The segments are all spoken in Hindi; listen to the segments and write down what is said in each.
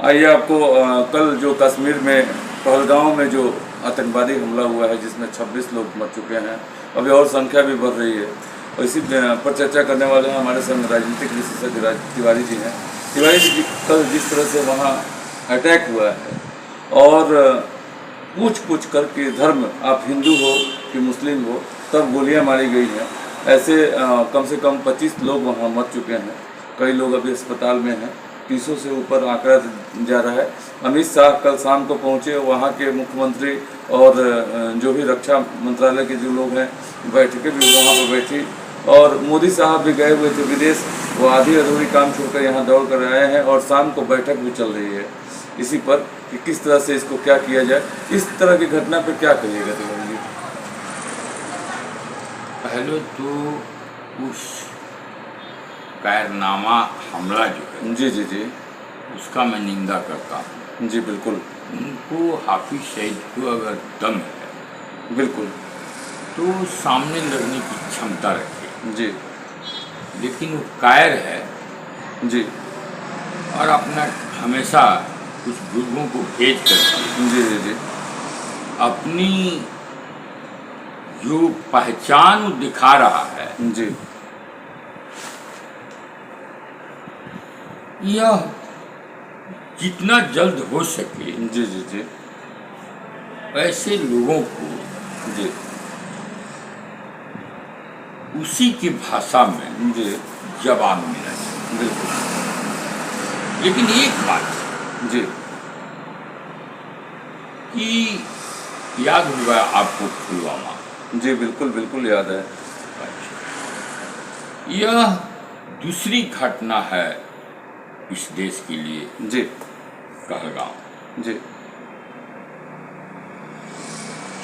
आइए आपको कल जो कश्मीर में पहलगांव में जो आतंकवादी हमला हुआ है जिसमें 26 लोग मर चुके हैं, अभी और संख्या भी बढ़ रही है, और इसी पर चर्चा करने वाले हैं हमारे संग राजनीतिक विशेषज्ञ तिवारी जी हैं। तिवारी जी, कल जिस तरह से वहाँ अटैक हुआ है और पूछ पूछ कर कि धर्म आप हिंदू हो कि मुस्लिम हो, तब गोलियां मारी गई हैं, ऐसे कम से कम 25 लोग वहाँ मर चुके हैं, कई लोग अभी अस्पताल में हैं, 300 से ऊपर आंकड़ा जा रहा है। अमित शाह कल शाम को पहुँचे, वहाँ के मुख्यमंत्री और जो भी रक्षा मंत्रालय के जो लोग हैं बैठकें भी वहाँ पर बैठी, और मोदी साहब भी गए हुए थे विदेश, वो आधी अधूरी काम छोड़कर यहाँ दौड़ कर आए हैं, और शाम को बैठक भी चल रही है इसी पर कि किस तरह से इसको क्या किया जाए। इस तरह की घटना पर क्या कहिएगा तिवारी जी? पहले तो उस कायरनामा हमला जो है जी जी जी उसका मैं निंदा करता हूँ। जी बिल्कुल। उनको हाफिज सईद को अगर दम है बिल्कुल तो सामने लड़ने की क्षमता रखे जी, लेकिन वो कायर है जी और अपना हमेशा कुछ बुजुर्गों को भेज करके जी जी जी अपनी जो पहचान वो दिखा रहा है, जी यह जितना जल्द हो सके जी जी जी ऐसे लोगों को जी उसी की भाषा में जी जवाब मिला चाहिए। बिल्कुल। लेकिन एक बात जी कि याद होगा आपको पुलवामा? जी बिल्कुल बिल्कुल याद है। यह दूसरी घटना है इस देश के लिए। जी पहलगाम जी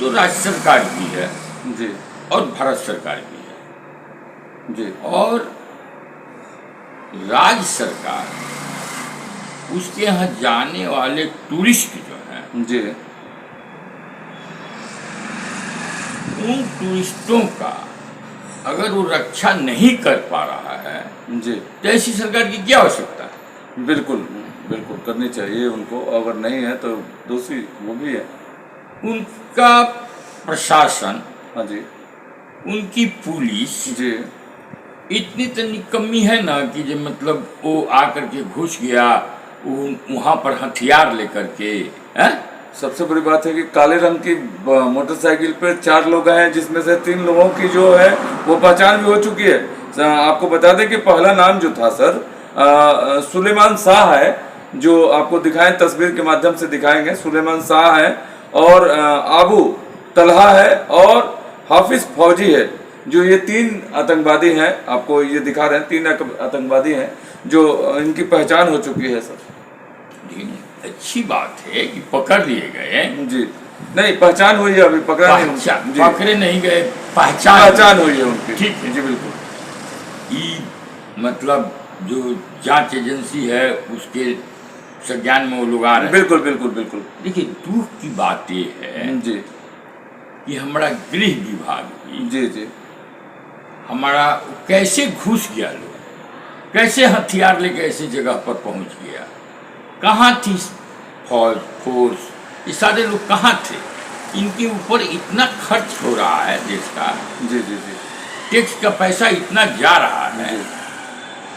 तो राज्य सरकार भी है जी और भारत सरकार भी है, जी और राज्य सरकार उसके यहाँ जाने वाले टूरिस्ट जो हैं जी उन टूरिस्टों का अगर वो रक्षा नहीं कर पा रहा है जी तो ऐसी सरकार की क्या आवश्यकता है? बिल्कुल बिल्कुल करनी चाहिए उनको, अगर नहीं है तो दूसरी वो भी है। उनका प्रशासन, हाँ जी उनकी पुलिस जी इतनी तो निकम्मी है ना कि जो मतलब वो आकर के घुस गया वहाँ पर हथियार लेकर के है? सबसे बड़ी बात है कि काले रंग की मोटरसाइकिल पे 4 लोग हैं, जिसमें से 3 लोगों की जो है वो पहचान भी हो चुकी है। आपको बता दें कि पहला नाम जो था सर सुलेमान शाह है, जो आपको दिखाएं तस्वीर के माध्यम से दिखाएंगे। सुलेमान शाह है और आबू तलहा है और हाफिज फौजी है, जो ये 3 आतंकवादी हैं। आपको ये दिखा रहे हैं 3 आतंकवादी हैं जो इनकी पहचान हो चुकी है सर। अच्छी बात है कि पकड़ लिए गए जी, नहीं पहचान हुई है, अभी पकड़ा नहीं, पकड़े नहीं गए, पहचान हुई है उनकी। ठीक है जी बिल्कुल। ये मतलब जो जांच एजेंसी है उसके संज्ञान में वो लोग आ रहे हैं। बिल्कुल बिल्कुल बिल्कुल। देखिए दुख की बात ये है जी कि हमारा गृह विभाग भी जी जी हमारा कैसे घुस गया, लोग कैसे हथियार लेके ऐसी जगह पर पहुंच गया, कहाँ थी फौज फोर्स, ये सारे लोग कहाँ थे? इनके ऊपर इतना खर्च हो रहा है देश का, जी जी जी टैक्स का पैसा इतना जा रहा है,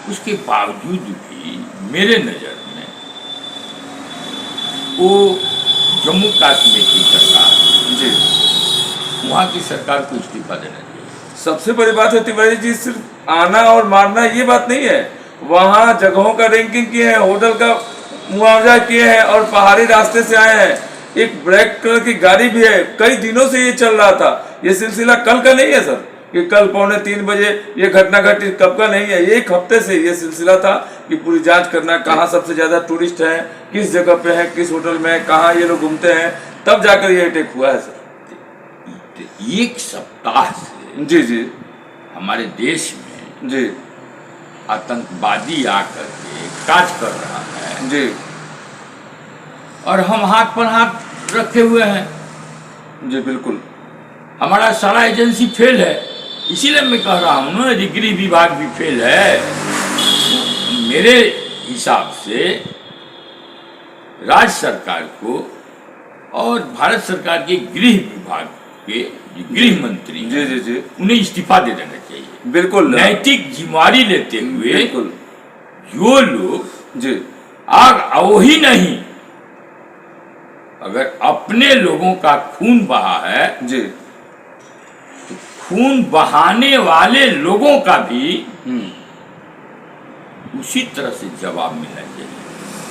उसके बावजूद भी मेरे नज़र में वो जम्मू कश्मीर की सरकार, जी वहाँ की सरकार को इस्तीफा देना चाहिए। सबसे बड़ी बात है तिवारी जी, सिर्फ आना और मारना ये बात नहीं है, वहाँ जगहों का रैंकिंग किए हैं, होटल का मुआवजा किए हैं और पहाड़ी रास्ते से आए हैं। एक ब्लैक कलर की गाड़ी भी है, कई दिनों से ये चल रहा था। ये सिलसिला कल का नहीं है सर कि कल 2:45 बजे ये घटना घटी, कब का नहीं है, 1 हफ्ते से ये सिलसिला था कि पूरी जांच करना, कहाँ सबसे ज़्यादा टूरिस्ट हैं, किस जगह पे हैं, किस होटल में, कहाँ ये लोग घूमते हैं, तब जाकर ये अटैक हुआ है सर। 1 सप्ताह से जी जी हमारे देश में जी आतंकवादी आकर के काज कर रहा है जी और हम हाथ पर हाथ रखे हुए हैं। जी बिल्कुल। हमारा सारा एजेंसी फेल है, इसीलिए मैं कह रहा हूँ ना, गृह विभाग भी फेल है। मेरे हिसाब से राज्य सरकार को और भारत सरकार के गृह विभाग के गृह मंत्री जी जी जी उन्हें इस्तीफा दे देना चाहिए। बिल्कुल नैतिक जिम्मेवारी लेते हुए बिल्कुल जो लोग जी आग वही नहीं, अगर अपने लोगों का खून बहा है जी तो खून बहाने वाले लोगों का भी उसी तरह से जवाब मिलना चाहिए।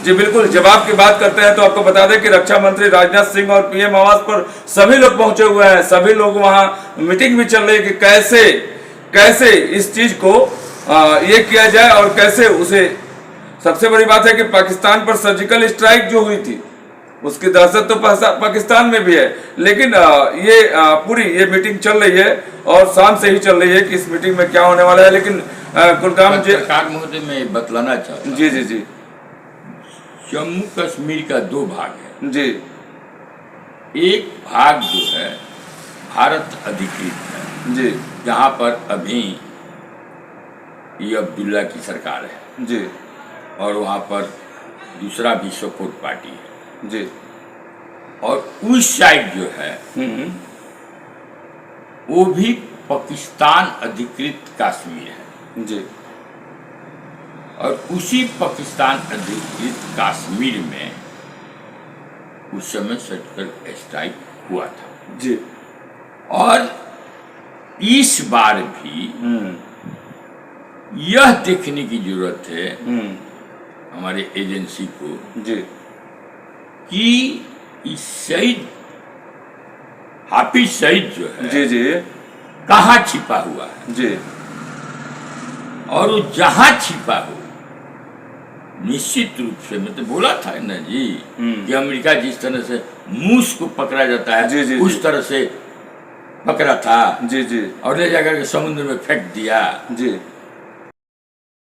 जी बिल्कुल, जवाब की बात करते हैं तो आपको बता दें कि रक्षा मंत्री राजनाथ सिंह और पीएम आवास पर सभी लोग पहुंचे हुए हैं। सभी लोग वहां मीटिंग भी चल रही है कि कैसे कैसे इस चीज को ये किया जाए और कैसे उसे। सबसे बड़ी बात है कि पाकिस्तान पर सर्जिकल स्ट्राइक जो हुई थी उसकी दहशत तो पाकिस्तान में भी है, लेकिन ये पूरी ये मीटिंग चल रही है और शाम से ही चल रही है कि इस मीटिंग में क्या होने वाला है। लेकिन कुलगाम जी सरकार महोदय मैं बतलाना चाहता हूं, जी जी जी जम्मू कश्मीर का दो भाग है जी एक भाग जो है भारत अधिकृत है जी जहां पर अभी ये अब्दुल्ला की सरकार है जी और वहां पर दूसरा भी सपोर्ट पार्टी है जी और उस साइड जो है वो भी पाकिस्तान अधिकृत कश्मीर है जी और उसी पाकिस्तान अधिकृत कश्मीर में उस समय सर्जिकल स्ट्राइक हुआ था जी और इस बार भी यह देखने की जरूरत है हमारे एजेंसी को जी कि इस शहीद हाफिज सईद जो है जी जी कहाँ छिपा हुआ है जी और वो जहां छिपा हो निश्चित रूप से मैं तो बोला था ना जी कि अमेरिका जिस तरह से मूस को पकड़ा जाता है जी, जी, उस जी। तरह से पकड़ा था जी जी और ले जाकर के समुद्र में फेंक दिया, जी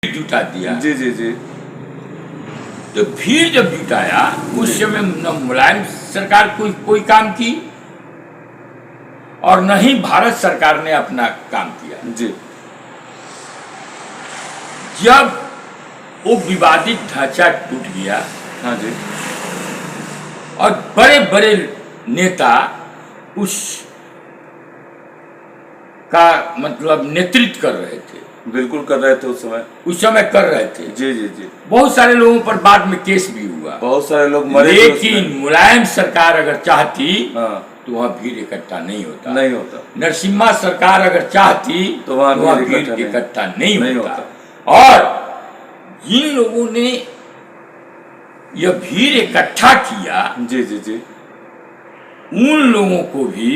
जुटा दिया। जी जी जी तो फिर जब जुटाया उस समय न मुलायम सरकार कोई काम की और न ही भारत सरकार ने अपना काम किया। जी जब वो विवादित ढांचा टूट गया हाँ जी और बड़े बड़े नेता उस का मतलब नेतृत्व कर रहे थे, बिल्कुल कर रहे थे उस समय कर रहे थे। जी जी जी बहुत सारे लोगों पर बाद में केस भी हुआ, बहुत सारे लोग मरे थे लेकिन मुलायम सरकार अगर चाहती हाँ तो वहाँ भीड़ इकट्ठा नहीं होता। नहीं होता। नरसिम्हा सरकार अगर चाहती तो वहाँ भीड़ भीड़ इकट्ठा नहीं नहीं होता। और जिन लोगों ने यह भीड़ इकट्ठा किया जी जी जी उन लोगों को भी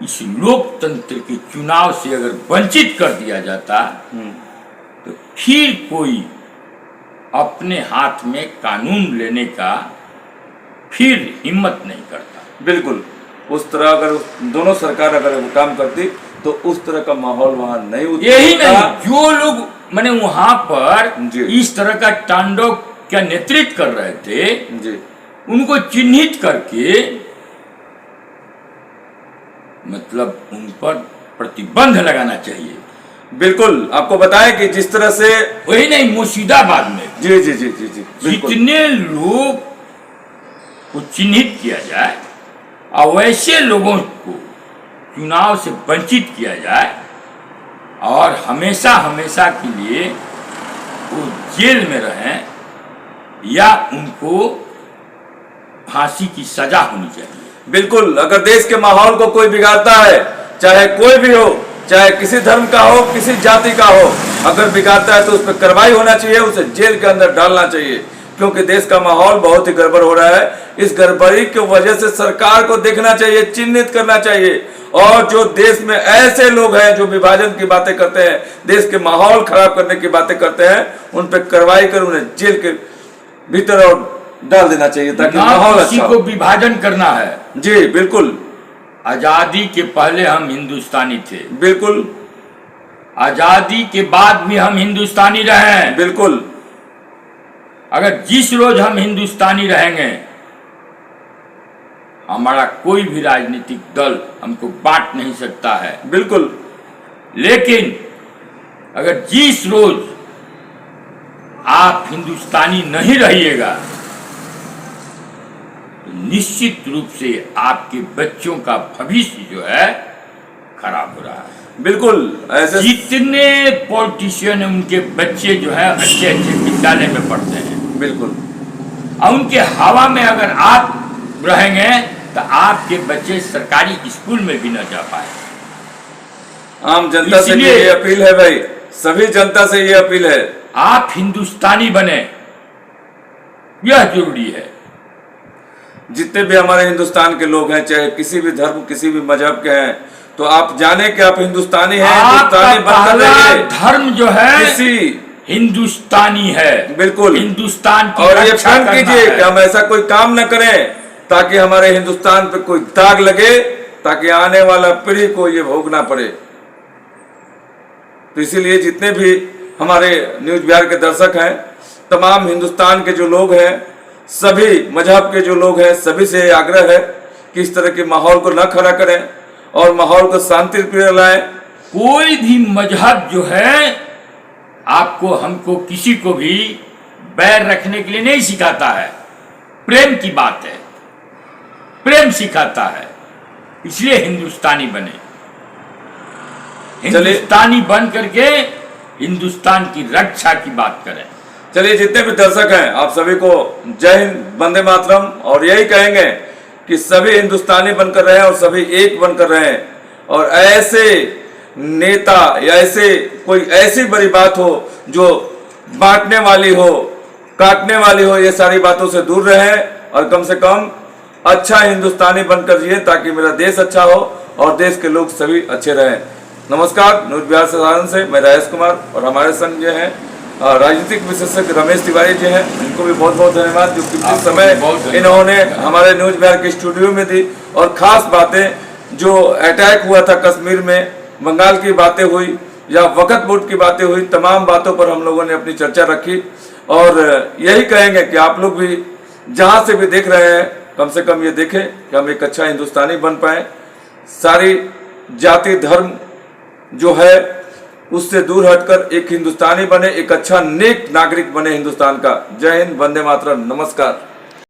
इस लोकतंत्र के चुनाव से अगर वंचित कर दिया जाता तो फिर कोई अपने हाथ में कानून लेने का फिर हिम्मत नहीं करता। बिल्कुल उस तरह अगर दोनों सरकार अगर वो काम करती तो उस तरह का माहौल वहाँ नहीं होता। यही नहीं, जो लोग मैंने वहां पर जी। इस तरह का तांडव का नेतृत्व कर रहे थे जी उनको चिन्हित करके मतलब उन पर प्रतिबंध लगाना चाहिए। बिल्कुल आपको बताएं कि जिस तरह से वही नहीं, मुर्शिदाबाद में जी जी जी जी जी बिल्कुल जितने लोग को चिन्हित किया जाए और वैसे लोगों को चुनाव से वंचित किया जाए और हमेशा हमेशा के लिए वो जेल में रहें या उनको फांसी की सजा होनी चाहिए। बिल्कुल अगर देश के माहौल को कोई बिगाड़ता है, चाहे कोई भी हो, चाहे किसी धर्म का हो, किसी जाति का हो, अगर बिगाड़ता है तो उस पर कार्रवाई होना चाहिए, उसे जेल के अंदर डालना चाहिए। क्योंकि देश का माहौल बहुत ही गड़बड़ हो रहा है। इस गड़बड़ी की वजह से सरकार को देखना चाहिए, चिन्हित करना चाहिए। और जो देश में ऐसे लोग हैं जो विभाजन की बातें करते हैं, देश के माहौल खराब करने की बातें करते हैं, उन पर कार्रवाई कर उन्हें जेल के भीतर और डाल देना चाहिए ताकि माहौल अच्छा हो। को विभाजन करना है। जी बिल्कुल, आजादी के पहले हम हिंदुस्तानी थे, बिल्कुल आजादी के बाद भी हम हिंदुस्तानी रहे हैं। बिल्कुल अगर जिस रोज हम हिंदुस्तानी रहेंगे हमारा कोई भी राजनीतिक दल हमको बांट नहीं सकता है। बिल्कुल लेकिन अगर जिस रोज आप हिंदुस्तानी नहीं रहिएगा तो निश्चित रूप से आपके बच्चों का भविष्य जो है खराब हो रहा है। बिल्कुल ऐसे जितने पॉलिटिशियन है उनके बच्चे जो है अच्छे अच्छे विद्यालय में पढ़ते हैं, बिल्कुल, और उनके हवा में अगर आप रहेंगे तो आपके बच्चे सरकारी स्कूल में भी न जा पाए। आम जनता से भी ये अपील है भाई, सभी जनता से ये अपील है, आप हिंदुस्तानी बने, यह जरूरी है। जितने भी हमारे हिंदुस्तान के लोग हैं, चाहे किसी भी धर्म किसी भी मजहब के हैं, तो आप जाने कि आप हिंदुस्तानी हैं, हिंदुस्तानी बनकर रहिए। धर्म जो है किसी हिंदुस्तानी है, बिल्कुल, हिंदुस्तान की और ये रक्षा प्रण करना कीजिए है कि हम ऐसा कोई काम न करें ताकि हमारे हिंदुस्तान पे कोई दाग लगे, ताकि आने वाला पीढ़ी को ये भोगना पड़े। तो इसीलिए जितने भी हमारे न्यूज बिहार के दर्शक हैं, तमाम हिंदुस्तान के जो लोग हैं, सभी मजहब के जो लोग हैं, सभी से आग्रह है कि इस तरह के माहौल को न खड़ा करें और माहौल को शांति प्रिय लाएं। कोई भी मजहब जो है आपको हमको किसी को भी बैर रखने के लिए नहीं सिखाता है, प्रेम की बात है, प्रेम सिखाता है। इसलिए हिंदुस्तानी बने, हिंदुस्तानी बन करके हिंदुस्तान की रक्षा की बात करें। चलिए, जितने भी दर्शक हैं आप सभी को जय हिंद, वंदे मातरम, और यही कहेंगे कि सभी हिंदुस्तानी बनकर रहें और सभी एक बनकर रहें, और ऐसे नेता या ऐसे कोई ऐसी बड़ी बात हो जो बांटने वाली हो, काटने वाली हो, ये सारी बातों से दूर रहें और कम से कम अच्छा हिंदुस्तानी बनकर जिए, ताकि मेरा देश अच्छा हो और देश के लोग सभी अच्छे रहें। नमस्कार, न्यूज बिहार साधारण से मैं राजेश कुमार, और हमारे संग जो हैं राजनीतिक विशेषज्ञ रमेश तिवारी जी हैं, इनको भी बहुत बहुत धन्यवाद जो किसी समय इन्होंने हमारे न्यूज बिहार के स्टूडियो में दी, और खास बातें जो अटैक हुआ था कश्मीर में, बंगाल की बातें हुई या वक्फ बोर्ड की बातें हुई, तमाम बातों पर हम लोगों ने अपनी चर्चा रखी। और यही कहेंगे कि आप लोग भी जहाँ से भी देख रहे हैं, कम से कम ये देखें कि हम एक अच्छा हिंदुस्तानी बन पाए, सारी जाति धर्म जो है उससे दूर हटकर एक हिंदुस्तानी बने, एक अच्छा नेक नागरिक बने हिंदुस्तान का। जय हिंद, वंदे मातरम, नमस्कार।